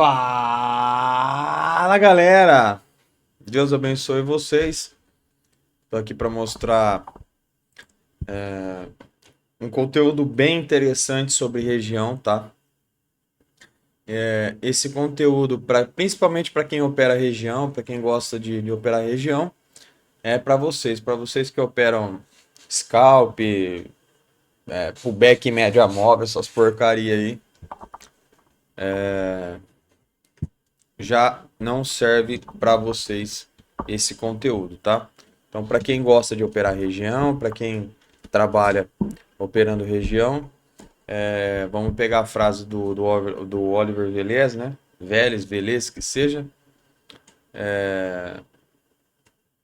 Fala galera! Deus abençoe vocês. Tô aqui para mostrar um conteúdo bem interessante sobre região, tá? Esse conteúdo, principalmente para quem opera região, para quem gosta de operar região, é para vocês que operam scalp, pullback em média móvel, essas porcaria aí, já não serve para vocês esse conteúdo, tá? Então, para quem gosta de operar região, para quem trabalha operando região, vamos pegar a frase do Oliver Velez, né? Velez, que seja.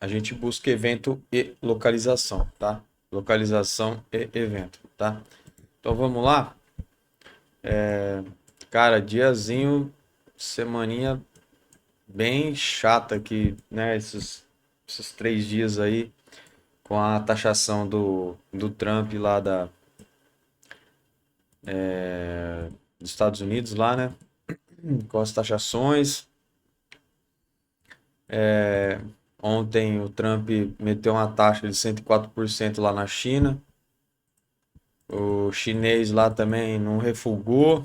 A gente busca evento e localização, tá? Localização e evento, tá? Então vamos lá. Cara, diazinho, semaninha bem chata aqui, né? Esses 3 dias aí com a taxação do Trump lá dos Estados Unidos lá, né? Com as taxações. Ontem o Trump meteu uma taxa de 104% lá na China. O chinês lá também não refugou.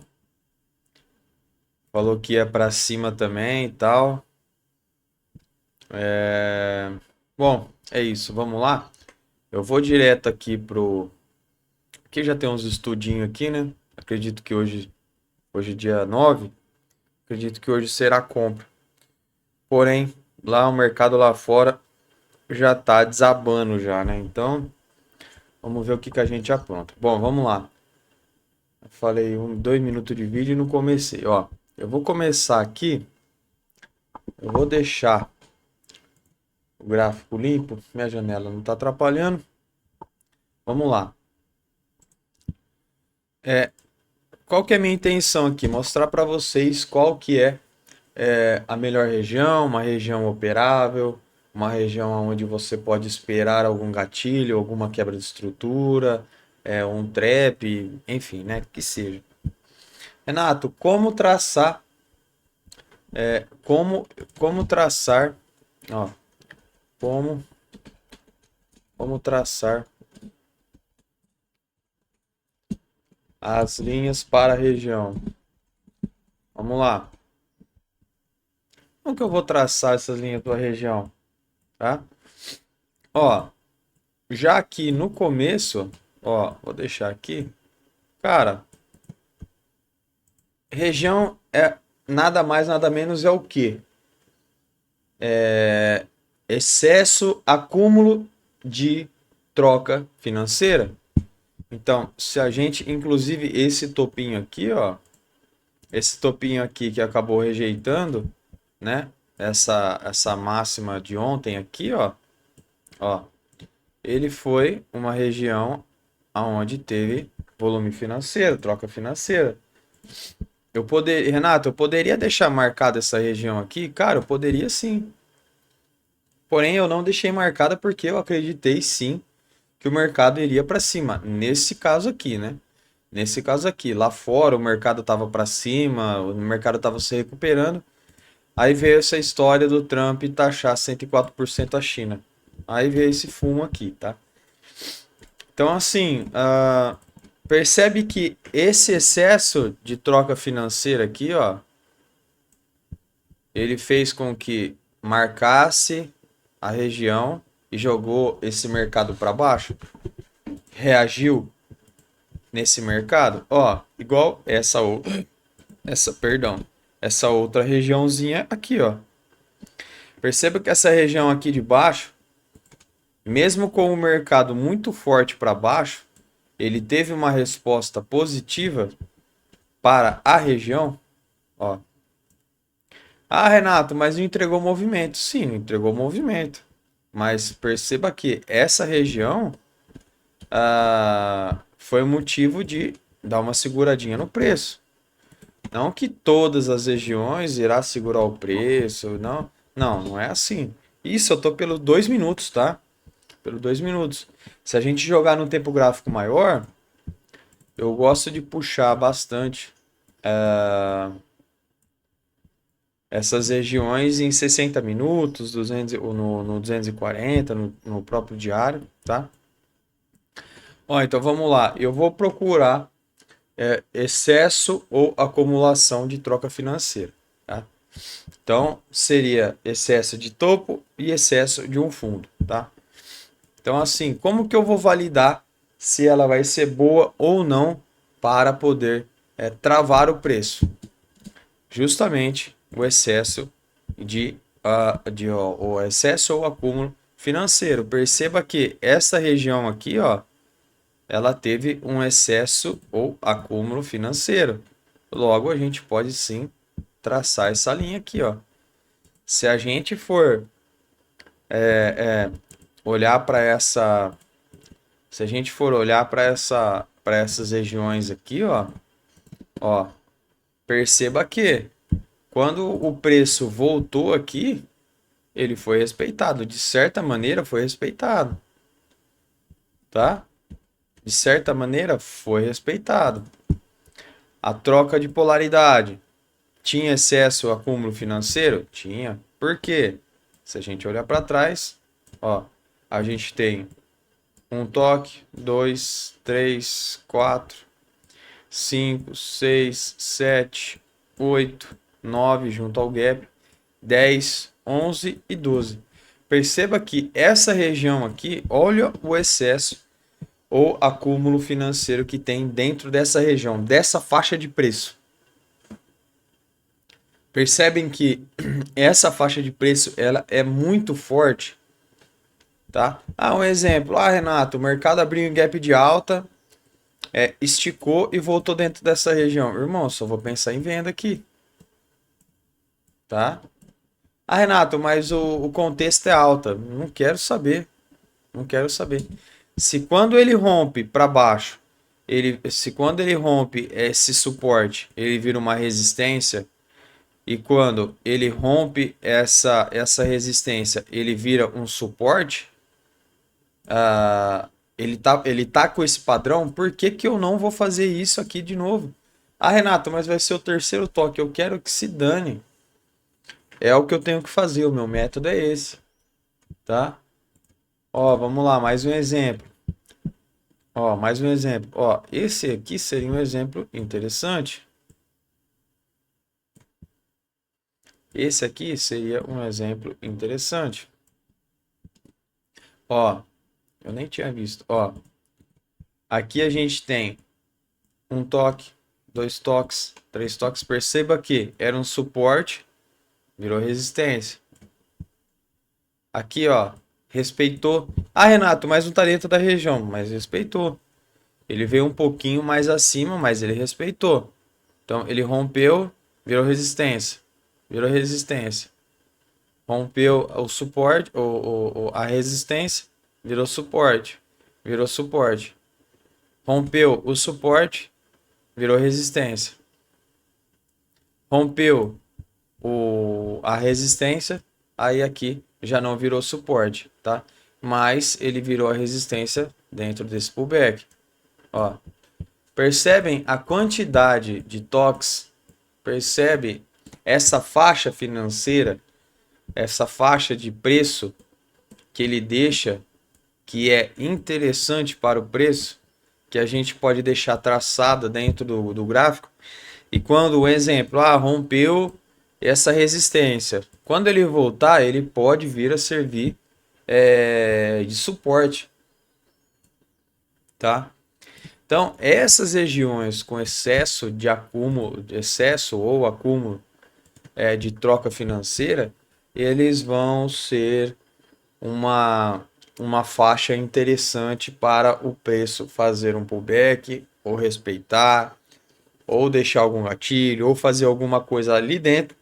Falou que ia para cima também e tal. Bom, é isso. Vamos lá. Eu vou direto aqui pro. Aqui já tem uns estudinhos aqui, né? Acredito que hoje é dia 9. Acredito que hoje será compra. Porém, lá o mercado lá fora já tá desabando já, né? Então, vamos ver o que a gente apronta. Bom, vamos lá. Eu falei 2 minutos de vídeo e não comecei, ó. Eu vou começar aqui. Eu vou deixar o gráfico limpo. Minha janela não tá atrapalhando. Vamos lá. Qual que é a minha intenção aqui? Mostrar para vocês qual que é a melhor região, uma região operável, uma região onde você pode esperar algum gatilho, alguma quebra de estrutura, um trap, enfim, né? Que seja. Renato, como como traçar, ó, como como traçar as linhas para a região? Vamos lá. Como que eu vou traçar essas linhas para a região, tá? Ó, já aqui no começo, ó, vou deixar aqui. Cara, região é nada mais, nada menos é o quê? Excesso, acúmulo de troca financeira. Então, se a gente, inclusive esse topinho aqui, ó, esse topinho aqui que acabou rejeitando, né? Essa máxima de ontem aqui, ó, ele foi uma região aonde teve volume financeiro, troca financeira. Renato, eu poderia deixar marcada essa região aqui? Cara, eu poderia sim. Porém, eu não deixei marcada porque eu acreditei sim que o mercado iria para cima. Nesse caso aqui, né? Nesse caso aqui, lá fora o mercado estava para cima, o mercado estava se recuperando. Aí veio essa história do Trump taxar 104% a China. Aí veio esse fumo aqui, tá? Então, assim, percebe que esse excesso de troca financeira aqui, ó, ele fez com que marcasse a região e jogou esse mercado para baixo. Reagiu nesse mercado, ó, igual essa outra regiãozinha aqui, ó. Perceba que essa região aqui de baixo, mesmo com o mercado muito forte para baixo, ele teve uma resposta positiva para a região, ó. Ah, Renato, mas não entregou movimento. Sim, não entregou movimento. Mas perceba que essa região foi o motivo de dar uma seguradinha no preço. Não que todas as regiões irá segurar o preço, não. Não, não é assim. Isso eu tô pelos 2 minutos, tá? Pelos 2 minutos. Se a gente jogar no tempo gráfico maior, eu gosto de puxar bastante essas regiões em 60 minutos, 200, ou no 240, no próprio diário, tá? Ó, então vamos lá. Eu vou procurar excesso ou acumulação de troca financeira, tá? Então, seria excesso de topo e excesso de um fundo, tá? Então, assim, como que eu vou validar se ela vai ser boa ou não para poder travar o preço? Justamente o excesso o excesso ou acúmulo financeiro. Perceba que essa região aqui, ó, ela teve um excesso ou acúmulo financeiro. Logo, a gente pode sim traçar essa linha aqui, ó. Se a gente for olhar para essa, se a gente for olhar para essas regiões aqui, ó, perceba que quando o preço voltou aqui, ele foi respeitado. De certa maneira, foi respeitado, tá? De certa maneira, foi respeitado. A troca de polaridade. Tinha excesso ou acúmulo financeiro? Tinha. Por quê? Se a gente olhar para trás, ó, a gente tem um toque, dois, três, quatro, 5, 6, 7, 8, 9 junto ao gap, 10, 11 e 12. Perceba que essa região aqui, olha o excesso ou acúmulo financeiro que tem dentro dessa região, dessa faixa de preço. Percebem que essa faixa de preço ela é muito forte, tá? Um exemplo. Renato, o mercado abriu em gap de alta, esticou e voltou dentro dessa região. Irmão, só vou pensar em venda aqui, tá? Renato, mas o contexto é alta. Não quero saber. Não quero saber. Se quando ele rompe para baixo, se quando ele rompe esse suporte, ele vira uma resistência, e quando ele rompe essa resistência, ele vira um suporte, ele tá com esse padrão, por que que eu não vou fazer isso aqui de novo? Renato, mas vai ser o terceiro toque, eu quero que se dane. É o que eu tenho que fazer, o meu método é esse, tá? Ó, vamos lá, mais um exemplo. Ó, mais um exemplo. Ó, esse aqui seria um exemplo interessante. Esse aqui seria um exemplo interessante. Ó, eu nem tinha visto. Ó, aqui a gente tem um toque, dois toques, três toques. Perceba que era um suporte, virou resistência. Aqui, ó, respeitou. Renato, mas não tá dentro da região, mas respeitou. Ele veio um pouquinho mais acima, mas ele respeitou. Então, ele rompeu, virou resistência. Virou resistência. Rompeu o suporte, a resistência, virou suporte. Virou suporte. Rompeu o suporte, virou resistência. Rompeu a resistência, aí aqui já não virou suporte, tá? Mas ele virou a resistência dentro desse pullback. Ó, percebem a quantidade de toques? Percebe essa faixa financeira, essa faixa de preço que ele deixa, que é interessante para o preço, que a gente pode deixar traçada dentro do gráfico. E quando o exemplo, rompeu essa resistência, quando ele voltar, ele pode vir a servir de suporte, tá? Então, essas regiões com excesso de acúmulo, excesso ou acúmulo de troca financeira, eles vão ser uma faixa interessante para o preço fazer um pullback, ou respeitar, ou deixar algum gatilho, ou fazer alguma coisa ali dentro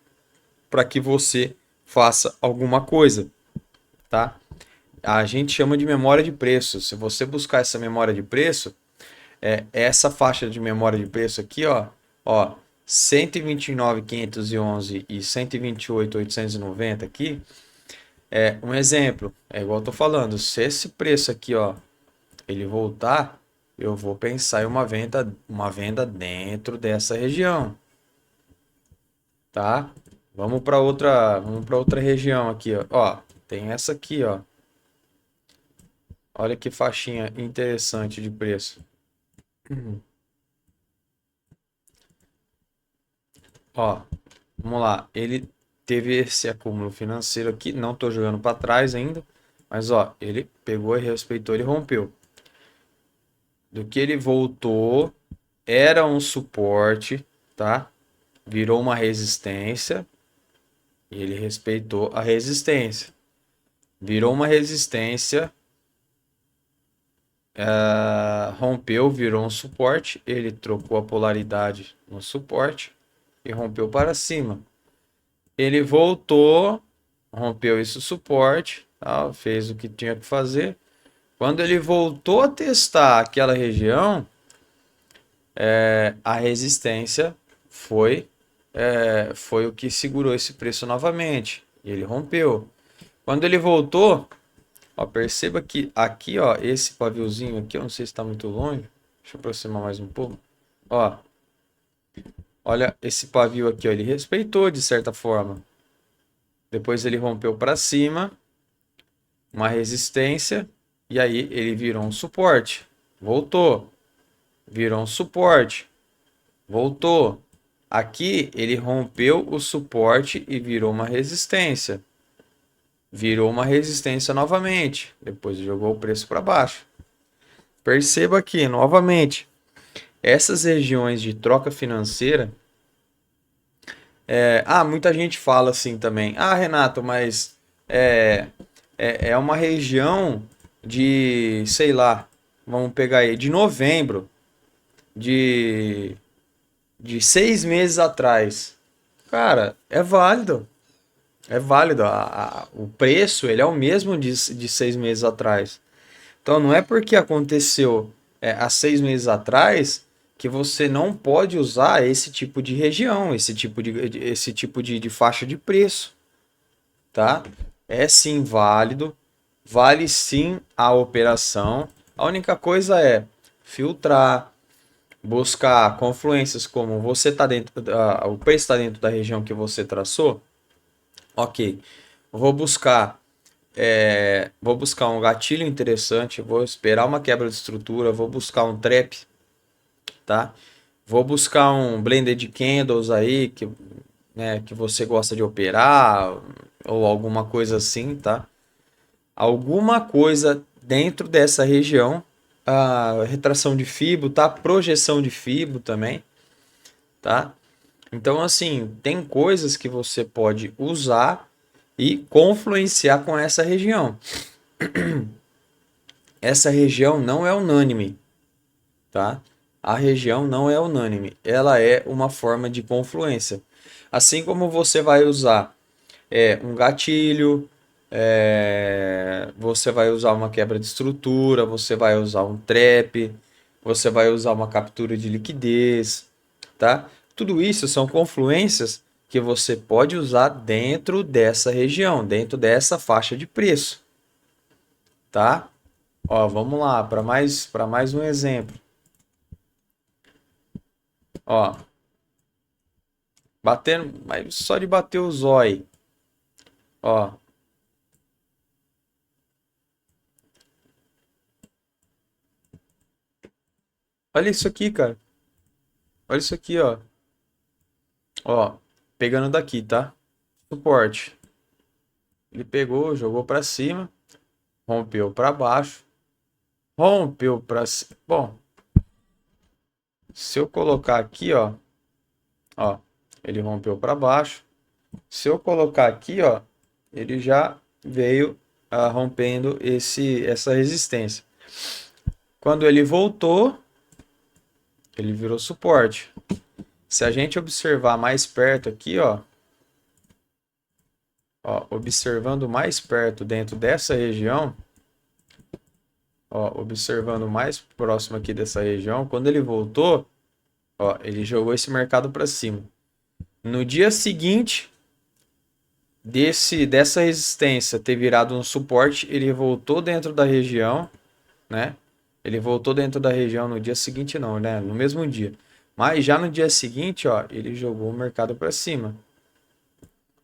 para que você faça alguma coisa, tá? A gente chama de memória de preço. Se você buscar essa memória de preço, essa faixa de memória de preço aqui, ó, 129.511 e 128.890 aqui, um exemplo, igual eu tô falando, se esse preço aqui, ó, ele voltar, eu vou pensar em uma venda dentro dessa região, tá? vamos para outra região aqui, ó. Ó, tem essa aqui, ó. Olha que faixinha interessante de preço. Ó, vamos lá. Ele teve esse acúmulo financeiro aqui, não tô jogando para trás ainda, mas ó, ele pegou e respeitou, ele rompeu. Do que ele voltou, era um suporte, tá? Virou uma resistência e ele respeitou a resistência. Virou uma resistência, rompeu, virou um suporte, ele trocou a polaridade no suporte e rompeu para cima. Ele voltou, rompeu esse suporte, tá? Fez o que tinha que fazer. Quando ele voltou a testar aquela região, a resistência foi o que segurou esse preço novamente. E ele rompeu. Quando ele voltou, ó, perceba que aqui, ó, esse paviozinho aqui, eu não sei se está muito longe. Deixa eu aproximar mais um pouco. Ó, olha esse pavio aqui, ó, ele respeitou de certa forma. Depois ele rompeu para cima, uma resistência, e aí ele virou um suporte. Voltou, virou um suporte, voltou. Aqui ele rompeu o suporte e virou uma resistência. Virou uma resistência novamente. Depois jogou o preço para baixo. Perceba aqui, novamente, essas regiões de troca financeira. Muita gente fala assim também. Ah, Renato, mas é uma região de, sei lá, vamos pegar aí, de novembro, de, de 6 meses atrás. Cara, é válido. É válido. O preço ele é o mesmo de 6 meses atrás. Então não é porque aconteceu há 6 meses atrás que você não pode usar esse tipo de região, esse tipo de faixa de preço, tá? É sim válido, vale sim a operação. A única coisa é filtrar, buscar confluências como você está dentro, o preço está dentro da região que você traçou. Ok, vou buscar vou buscar um gatilho interessante, vou esperar uma quebra de estrutura, vou buscar um trap, tá? Vou buscar um blended candles aí que, né, que você gosta de operar ou alguma coisa assim, tá? Alguma coisa dentro dessa região, a retração de Fibo, tá? Projeção de Fibo também, tá? Então assim, tem coisas que você pode usar e confluenciar com essa região. Essa região não é unânime, tá? A região não é unânime, ela é uma forma de confluência. Assim como você vai usar um gatilho, você vai usar uma quebra de estrutura, você vai usar um trap, você vai usar uma captura de liquidez, tá? Tudo isso são confluências que você pode usar dentro dessa região, dentro dessa faixa de preço, tá? Ó, vamos lá, para mais um exemplo. Ó, batendo, mas só de bater o zóio. Ó, olha isso aqui, cara. Olha isso aqui, ó. Ó, pegando daqui, tá? Suporte. Ele pegou, jogou para cima, rompeu para baixo, rompeu para cima. Bom, se eu colocar aqui, ó, ele rompeu para baixo. Se eu colocar aqui, ó, ele já veio rompendo essa resistência. Quando ele voltou, ele virou suporte. Se a gente observar mais perto aqui, ó, observando mais perto dentro dessa região, ó, observando mais próximo aqui dessa região, quando ele voltou, ó, ele jogou esse mercado para cima. No dia seguinte dessa resistência ter virado um suporte, ele voltou dentro da região, né? Ele voltou dentro da região no dia seguinte não, né? No mesmo dia. Mas já no dia seguinte, ó, ele jogou o mercado para cima.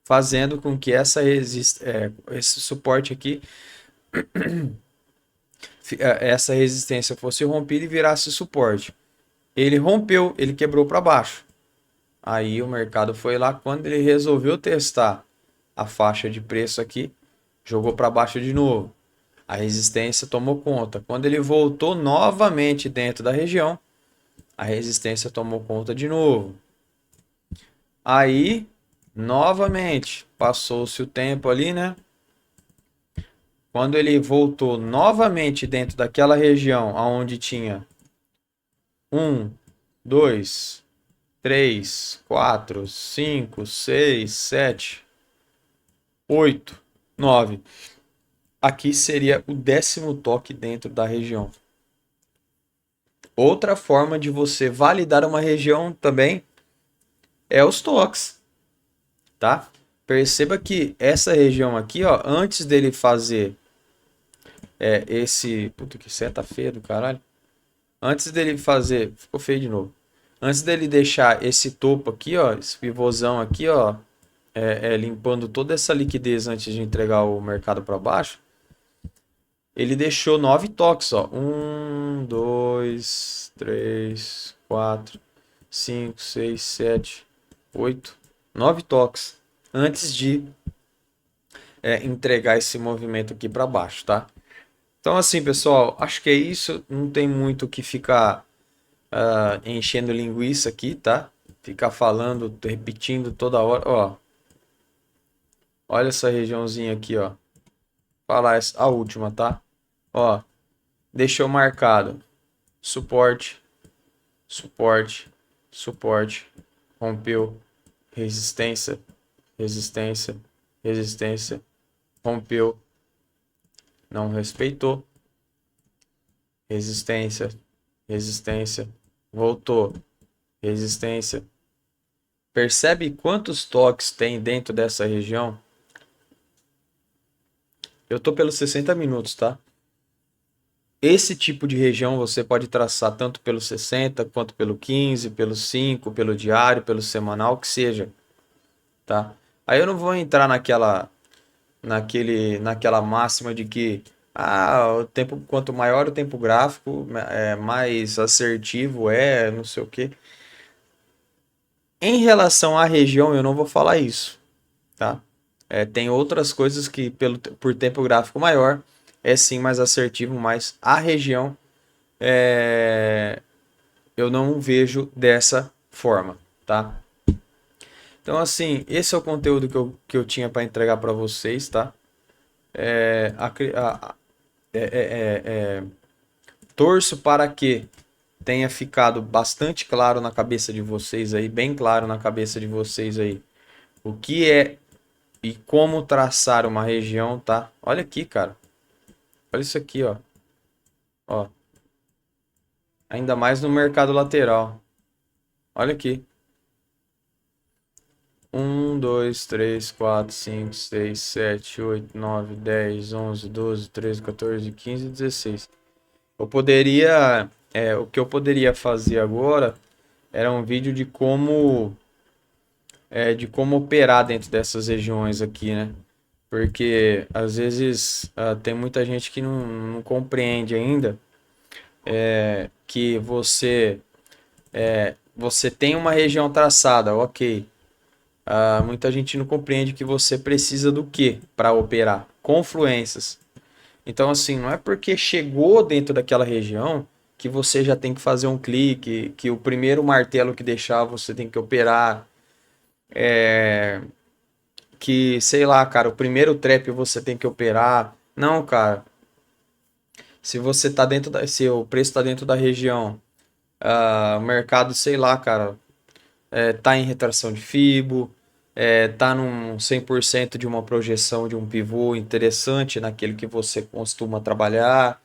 fazendo com que esse suporte aqui, essa resistência fosse rompida e virasse suporte. Ele rompeu, ele quebrou para baixo. Aí o mercado foi lá, quando ele resolveu testar a faixa de preço aqui, jogou para baixo de novo. A resistência tomou conta. Quando ele voltou novamente dentro da região, a resistência tomou conta de novo. Aí, novamente, passou-se o tempo ali, né? Quando ele voltou novamente dentro daquela região onde tinha 1, 2, 3, 4, 5, 6, 7, 8, 9. Aqui seria o 10º toque dentro da região. Outra forma de você validar uma região também é os toques, tá? Perceba que essa região aqui, ó, antes dele fazer esse... Puta, que seta feia do caralho. Antes dele fazer... Ficou feio de novo. Antes dele deixar esse topo aqui, ó, esse pivôzão aqui, ó, limpando toda essa liquidez antes de entregar o mercado para baixo, ele deixou 9 toques, ó. 1, 2, 3, 4, 5, 6, 7, 8, 9 toques antes de entregar esse movimento aqui para baixo, tá? Então assim, pessoal, acho que é isso. Não tem muito o que ficar enchendo linguiça aqui, tá? Ficar falando, repetindo toda hora, ó. Olha essa regiãozinha aqui, ó. Falar a última, tá? Ó, deixou marcado suporte, suporte, suporte, rompeu, resistência, resistência, resistência, rompeu, não respeitou, resistência, resistência, voltou, resistência. Percebe quantos toques tem dentro dessa região? Eu tô pelos 60 minutos, tá? Esse tipo de região você pode traçar tanto pelo 60, quanto pelo 15, pelo 5, pelo diário, pelo semanal, que seja, tá? Aí eu não vou entrar naquela máxima de que o tempo, quanto maior o tempo gráfico, mais assertivo não sei o quê. Em relação à região, eu não vou falar isso, tá? Tem outras coisas que por tempo gráfico maior é sim mais assertivo, mas a região eu não vejo dessa forma, tá? Então assim, esse é o conteúdo que eu tinha para entregar para vocês, tá? Torço para que tenha ficado bastante claro na cabeça de vocês aí, bem claro na cabeça de vocês aí, o que é e como traçar uma região, tá? Olha aqui, cara. Olha isso aqui, ó. Ó. Ainda mais no mercado lateral. Olha aqui. 1, 2, 3, 4, 5, 6, 7, 8, 9, 10, 11, 12, 13, 14, 15, 16. Eu poderia... o que eu poderia fazer agora era um vídeo de como operar dentro dessas regiões aqui, né? Porque às vezes tem muita gente que não compreende ainda que você tem uma região traçada, ok. Muita gente não compreende que você precisa do que para operar? Confluências. Então, assim, não é porque chegou dentro daquela região que você já tem que fazer um clique, que o primeiro martelo que deixar você tem que operar, que, sei lá, cara, o primeiro trap você tem que operar. Não, cara. Se você tá se o preço tá dentro da região, o mercado, sei lá, cara, tá em retração de Fibo, tá num 100% de uma projeção de um pivô interessante naquele que você costuma trabalhar,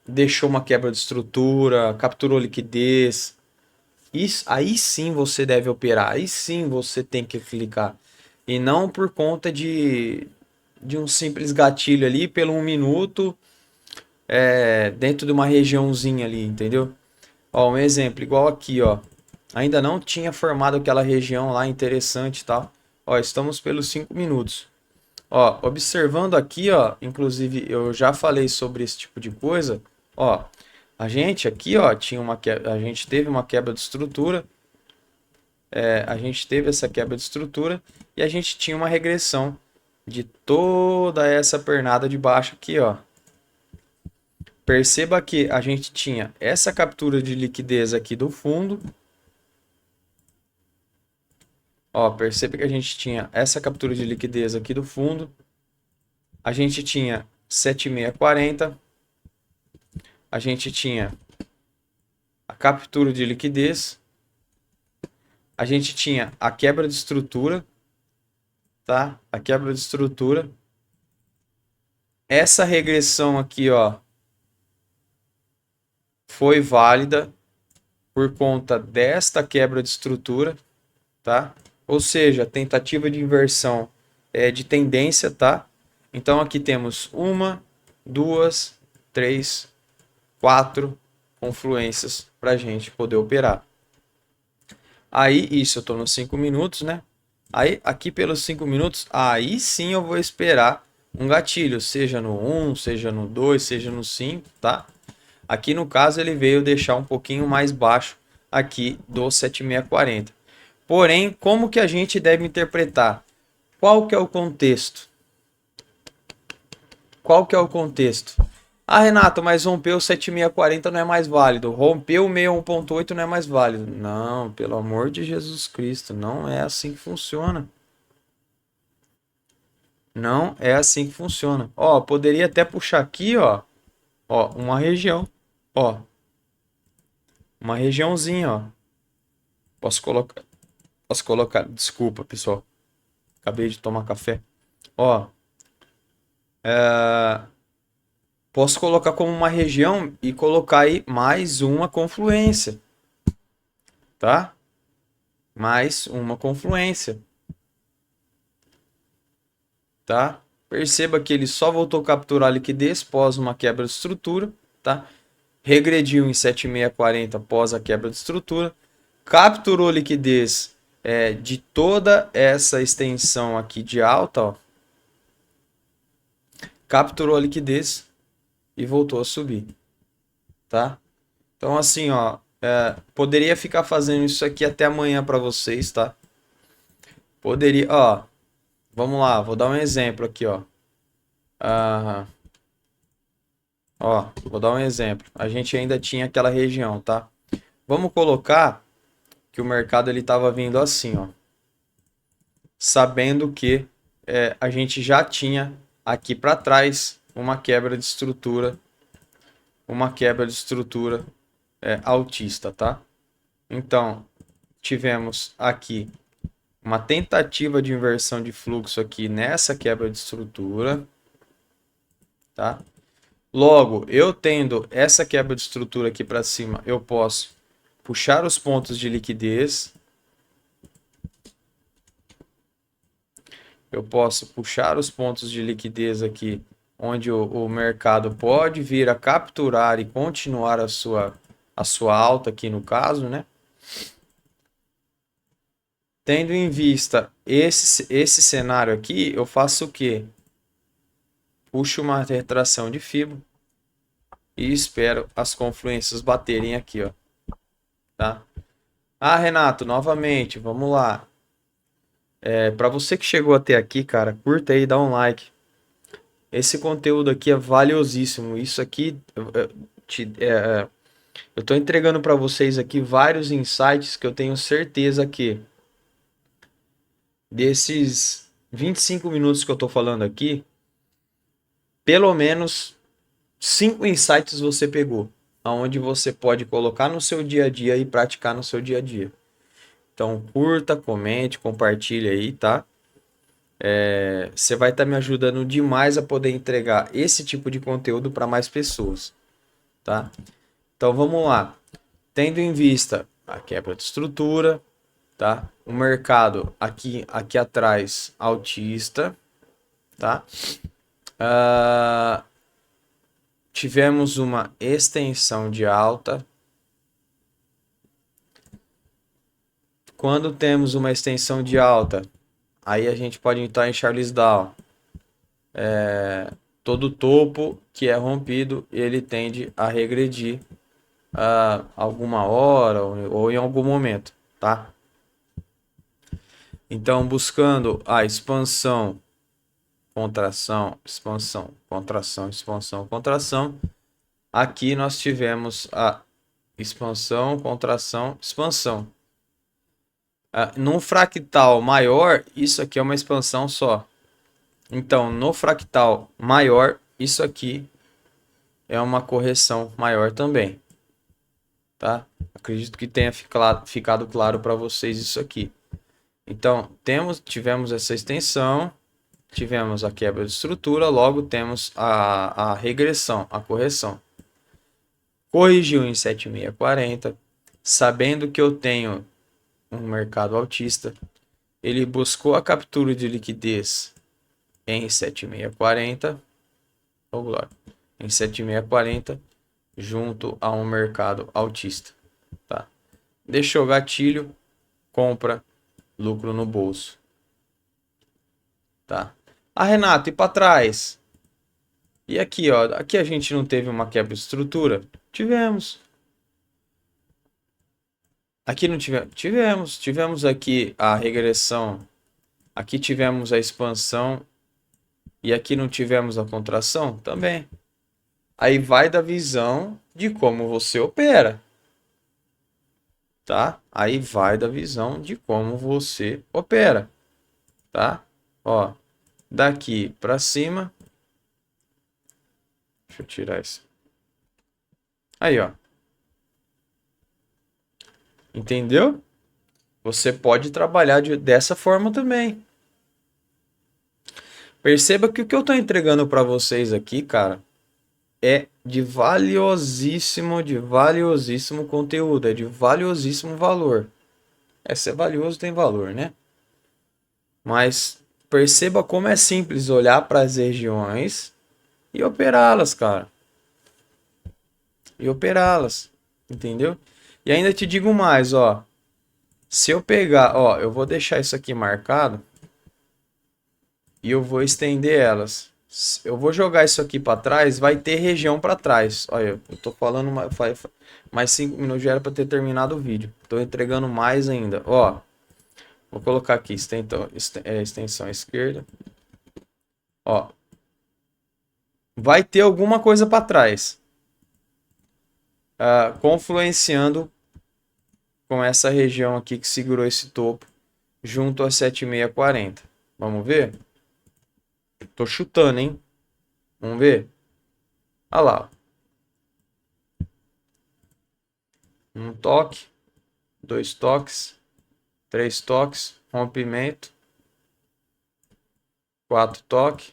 deixou uma quebra de estrutura, capturou liquidez. Isso, aí sim você deve operar, aí sim você tem que clicar. E não por conta de um simples gatilho ali pelo 1 minuto dentro de uma regiãozinha ali, entendeu? Ó, um exemplo, igual aqui, ó. ainda não tinha formado aquela região lá interessante e tal. Ó, estamos pelos 5 minutos. Ó, observando aqui, ó, inclusive eu já falei sobre esse tipo de coisa. Ó, a gente aqui, ó, a gente teve uma quebra de estrutura. A gente teve essa quebra de estrutura e a gente tinha uma regressão de toda essa pernada de baixo aqui, ó. Perceba que a gente tinha essa captura de liquidez aqui do fundo. Ó, perceba que a gente tinha essa captura de liquidez aqui do fundo. A gente tinha 7640. A gente tinha a captura de liquidez. A gente tinha a quebra de estrutura, tá? A quebra de estrutura. Essa regressão aqui, ó, foi válida por conta desta quebra de estrutura, tá? Ou seja, tentativa de inversão de tendência, tá? Então aqui temos uma, duas, três, quatro confluências para a gente poder operar. Aí, isso eu estou nos 5 minutos, né? Aí, aqui pelos 5 minutos, aí sim eu vou esperar um gatilho, seja no 1, seja no 2, seja no 5, tá? Aqui no caso ele veio deixar um pouquinho mais baixo aqui do 7640. Porém, como que a gente deve interpretar? Qual que é o contexto? Qual que é o contexto? Ah, Renato, mas rompeu o 7640 não é mais válido. Rompeu o 61.8 não é mais válido. Não, pelo amor de Jesus Cristo, não é assim que funciona. Não é assim que funciona. Ó, poderia até puxar aqui, ó, uma região, ó, uma regiãozinha, ó. Posso colocar, posso colocar, desculpa, pessoal. Acabei de tomar café. Ó, posso colocar como uma região e colocar aí mais uma confluência, tá? Mais uma confluência, tá? Perceba que ele só voltou a capturar a liquidez pós uma quebra de estrutura, tá? Regrediu em 7640 após a quebra de estrutura, capturou liquidez de toda essa extensão aqui de alta, ó, capturou a liquidez e voltou a subir, tá? Então assim, ó, poderia ficar fazendo isso aqui até amanhã para vocês, tá? Poderia, ó, vamos lá, vou dar um exemplo aqui, ó. Ah, ó, vou dar um exemplo. A gente ainda tinha aquela região, tá? Vamos colocar que o mercado ele estava vindo assim, ó, sabendo que a gente já tinha aqui para trás uma quebra de estrutura altista, tá? Então, tivemos aqui uma tentativa de inversão de fluxo aqui nessa quebra de estrutura, tá? Logo, eu tendo essa quebra de estrutura aqui para cima, eu posso puxar os pontos de liquidez. Eu posso puxar os pontos de liquidez aqui, onde o mercado pode vir a capturar e continuar a sua alta aqui no caso, né? Tendo em vista esse cenário aqui, eu faço o quê? Puxo uma retração de fibra e espero as confluências baterem aqui, ó, tá? Ah, Renato, novamente, vamos lá. Para você que chegou até aqui, cara, curta aí, dá um like. Esse conteúdo aqui é valiosíssimo. Isso aqui eu estou entregando para vocês aqui vários insights que eu tenho certeza que desses 25 minutos que eu estou falando aqui, pelo menos 5 insights você pegou, aonde você pode colocar no seu dia a dia e praticar no seu dia a dia. Então curta, comente, compartilhe aí, tá? Você vai estar me ajudando demais a poder entregar esse tipo de conteúdo para mais pessoas, tá? Então vamos lá. Tendo em vista a quebra de estrutura, tá? O mercado aqui atrás altista, tá? Tivemos uma extensão de alta. Quando temos uma extensão de alta, aí a gente pode entrar em Charles Down. Todo topo que é rompido, ele tende a regredir a alguma hora ou em algum momento, tá? Então, buscando a expansão, contração, expansão, contração, expansão, contração. Aqui nós tivemos a expansão, contração, expansão. Num fractal maior, isso aqui é uma expansão só. Então, no fractal maior, isso aqui é uma correção maior também, tá? Acredito que tenha ficado claro para vocês isso aqui. Então, tivemos essa extensão, tivemos a quebra de estrutura, logo temos a regressão, a correção. Corrigiu em 7640, sabendo que eu tenho um mercado altista, ele buscou a captura de liquidez em 7640, em 7640, junto a um mercado altista, tá? Deixou gatilho, compra, lucro no bolso, tá? Renato, e para trás? E aqui, ó, aqui a gente não teve uma quebra de estrutura? Tivemos. Aqui não tivemos aqui a regressão, aqui tivemos a expansão e aqui não tivemos a contração também. Aí vai da visão de como você opera, tá? Aí vai da visão de como você opera, tá? Ó, daqui para cima, deixa eu tirar isso. Aí, ó. Entendeu? Você pode trabalhar dessa forma também. Perceba que o que eu estou entregando para vocês aqui, cara, é de valiosíssimo conteúdo, é de valiosíssimo valor. Ser valioso tem valor, né? Mas perceba como é simples olhar para as regiões e operá-las, cara. E operá-las, entendeu? E ainda te digo mais, ó. Se eu pegar, ó, eu vou deixar isso aqui marcado e eu vou estender elas. Eu vou jogar isso aqui para trás, vai ter região para trás. Olha, eu tô falando mais 5 minutos, já era para ter terminado o vídeo. Tô entregando mais ainda. Ó, vou colocar aqui extensão esquerda. Ó, vai ter alguma coisa para trás, confluenciando com essa região aqui que segurou esse topo junto a 7640. Vamos ver? Tô chutando, hein? Vamos ver? Olha lá. Um toque, dois toques, três toques, rompimento, quatro toques,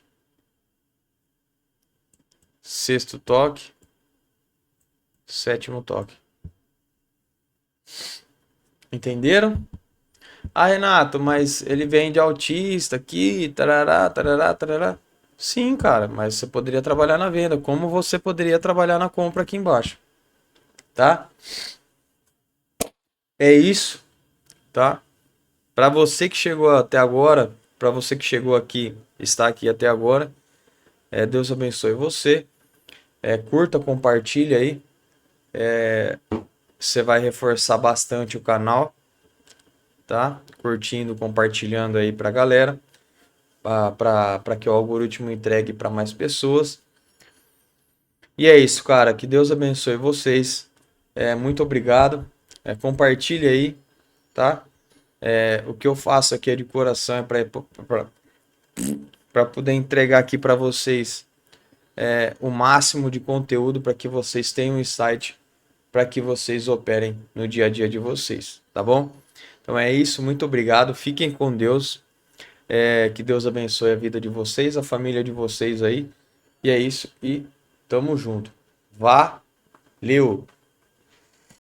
sexto toque, sétimo toque. Entenderam? Renato, mas ele vem de autista aqui, tarará, tarará, tarará. Sim, cara, mas você poderia trabalhar na venda, como você poderia trabalhar na compra aqui embaixo, tá? É isso, tá? Para você que chegou até agora, para você que chegou aqui, está aqui até agora, Deus abençoe você. Curta, compartilha aí. Você vai reforçar bastante o canal, tá? Curtindo, compartilhando aí pra galera, para que o algoritmo entregue para mais pessoas. E é isso, cara. Que Deus abençoe vocês. Muito obrigado. Compartilha aí, tá? O que eu faço aqui é de coração, para poder entregar aqui para vocês o máximo de conteúdo para que vocês tenham um insight, para que vocês operem no dia a dia de vocês, tá bom? Então é isso, muito obrigado. Fiquem com Deus. Que Deus abençoe a vida de vocês, a família de vocês aí. E é isso, e tamo junto. Valeu!